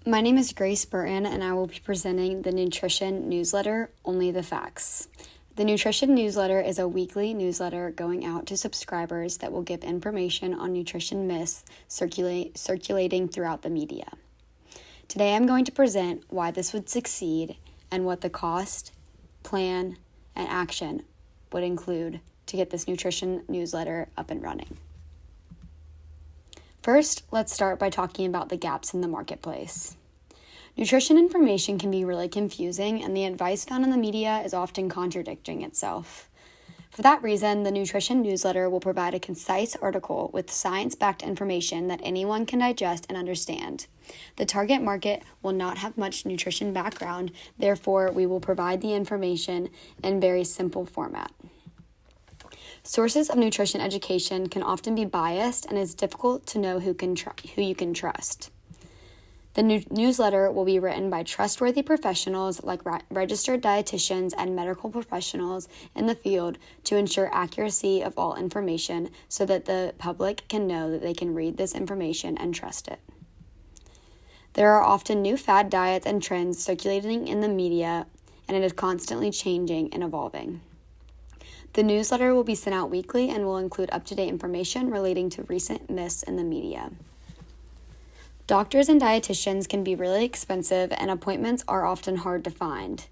My name is Grace Burton, and I will be presenting the nutrition newsletter, Only the Facts. The nutrition newsletter is a weekly newsletter going out to subscribers that will give information on nutrition myths circulating throughout the media. Today I'm going to present why this would succeed and what the cost, plan, and action would include to get this nutrition newsletter up and running. First, let's start by talking about the gaps in the marketplace. Nutrition information can be really confusing, and the advice found in the media is often contradicting itself. For that reason, the nutrition newsletter will provide a concise article with science-backed information that anyone can digest and understand. The target market will not have much nutrition background, therefore we will provide the information in very simple format. Sources of nutrition education can often be biased, and it's difficult to know who you can trust. The newsletter will be written by trustworthy professionals like registered dietitians and medical professionals in the field to ensure accuracy of all information so that the public can know that they can read this information and trust it. There are often new fad diets and trends circulating in the media, and it is constantly changing and evolving. The newsletter will be sent out weekly and will include up-to-date information relating to recent myths in the media. Doctors and dietitians can be really expensive, and appointments are often hard to find.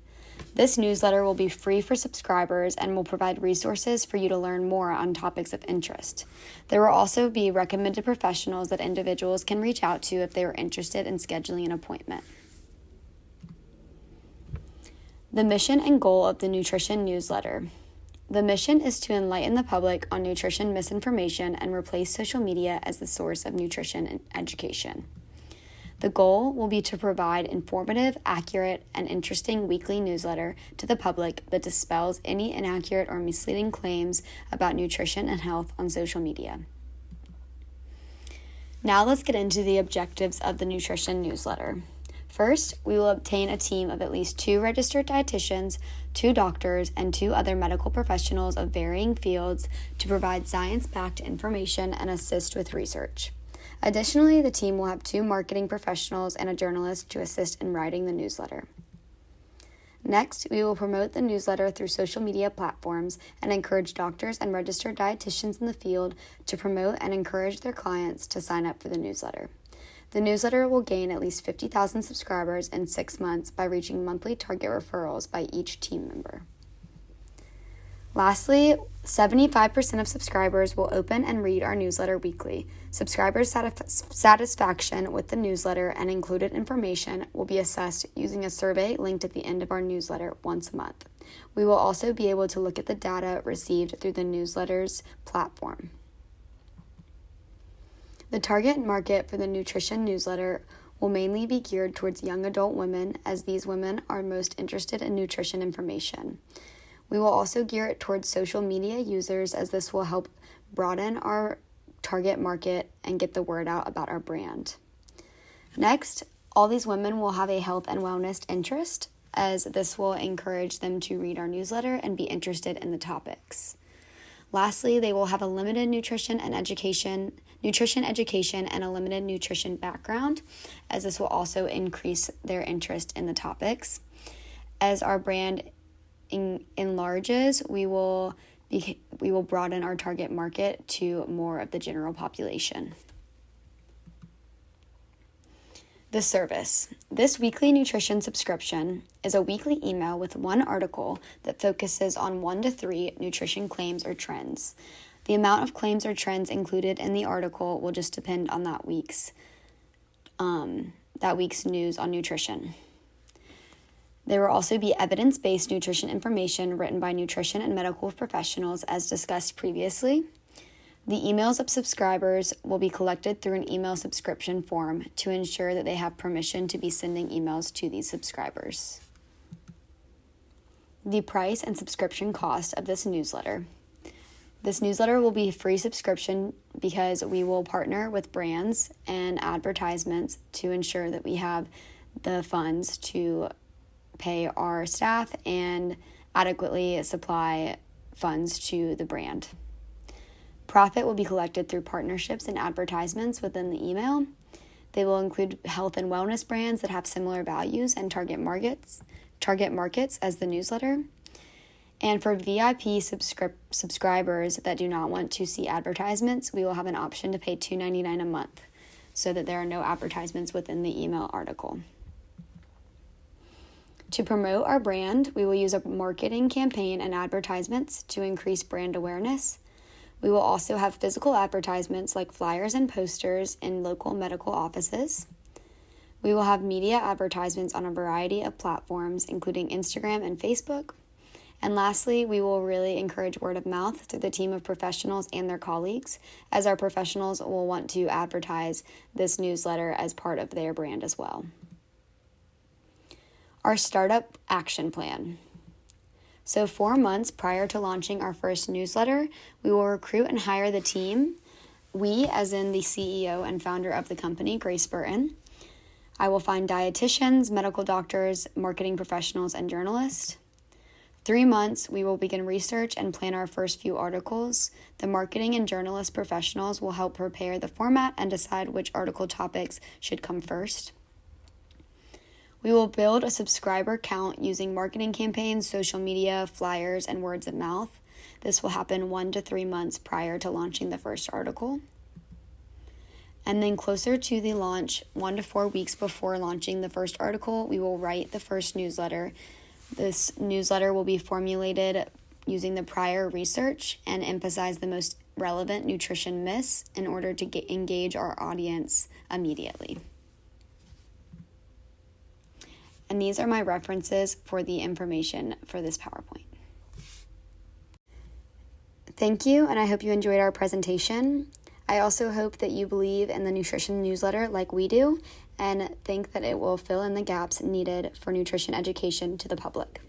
This newsletter will be free for subscribers and will provide resources for you to learn more on topics of interest. There will also be recommended professionals that individuals can reach out to if they are interested in scheduling an appointment. The mission and goal of the nutrition newsletter. The mission is to enlighten the public on nutrition misinformation and replace social media as the source of nutrition education. The goal will be to provide informative, accurate, and interesting weekly newsletter to the public that dispels any inaccurate or misleading claims about nutrition and health on social media. Now let's get into the objectives of the nutrition newsletter. First, we will obtain a team of at least 2 registered dietitians, 2 doctors, and 2 other medical professionals of varying fields to provide science-backed information and assist with research. Additionally, the team will have 2 marketing professionals and a journalist to assist in writing the newsletter. Next, we will promote the newsletter through social media platforms and encourage doctors and registered dietitians in the field to promote and encourage their clients to sign up for the newsletter. The newsletter will gain at least 50,000 subscribers in 6 months by reaching monthly target referrals by each team member. Lastly, 75% of subscribers will open and read our newsletter weekly. Subscribers' satisfaction with the newsletter and included information will be assessed using a survey linked at the end of our newsletter once a month. We will also be able to look at the data received through the newsletter's platform. The target market for the nutrition newsletter will mainly be geared towards young adult women, as these women are most interested in nutrition information. We will also gear it towards social media users, as this will help broaden our target market and get the word out about our brand. Next, all these women will have a health and wellness interest, as this will encourage them to read our newsletter and be interested in the topics. Lastly, they will have a limited nutrition education and a limited nutrition background, as this will also increase their interest in the topics. As our brand enlarges, we will broaden our target market to more of the general population. The service. This weekly nutrition subscription is a weekly email with 1 article that focuses on 1 to 3 nutrition claims or trends. The amount of claims or trends included in the article will just depend on that week's news on nutrition. There will also be evidence-based nutrition information written by nutrition and medical professionals, as discussed previously. The emails of subscribers will be collected through an email subscription form to ensure that they have permission to be sending emails to these subscribers. The price and subscription cost of this newsletter. This newsletter will be a free subscription because we will partner with brands and advertisements to ensure that we have the funds to pay our staff and adequately supply funds to the brand. Profit will be collected through partnerships and advertisements within the email. They will include health and wellness brands that have similar values and target markets as the newsletter. And for VIP subscribers that do not want to see advertisements, we will have an option to pay $2.99 a month so that there are no advertisements within the email article. To promote our brand, we will use a marketing campaign and advertisements to increase brand awareness. We will also have physical advertisements like flyers and posters in local medical offices. We will have media advertisements on a variety of platforms, including Instagram and Facebook. And lastly, we will really encourage word of mouth through the team of professionals and their colleagues, as our professionals will want to advertise this newsletter as part of their brand as well. Our startup action plan. So 4 months prior to launching our first newsletter, we will recruit and hire the team. We, as in the CEO and founder of the company, Grace Burton. I will find dietitians, medical doctors, marketing professionals, and journalists. 3 months, we will begin research and plan our first few articles. The marketing and journalist professionals will help prepare the format and decide which article topics should come first. We will build a subscriber count using marketing campaigns, social media, flyers, and words of mouth. This will happen 1 to 3 months prior to launching the first article. And then closer to the launch, 1 to 4 weeks before launching the first article, we will write the first newsletter. This newsletter will be formulated using the prior research and emphasize the most relevant nutrition myths in order to engage our audience immediately. And these are my references for the information for this PowerPoint. Thank you, and I hope you enjoyed our presentation. I also hope that you believe in the nutrition newsletter like we do, and think that it will fill in the gaps needed for nutrition education to the public.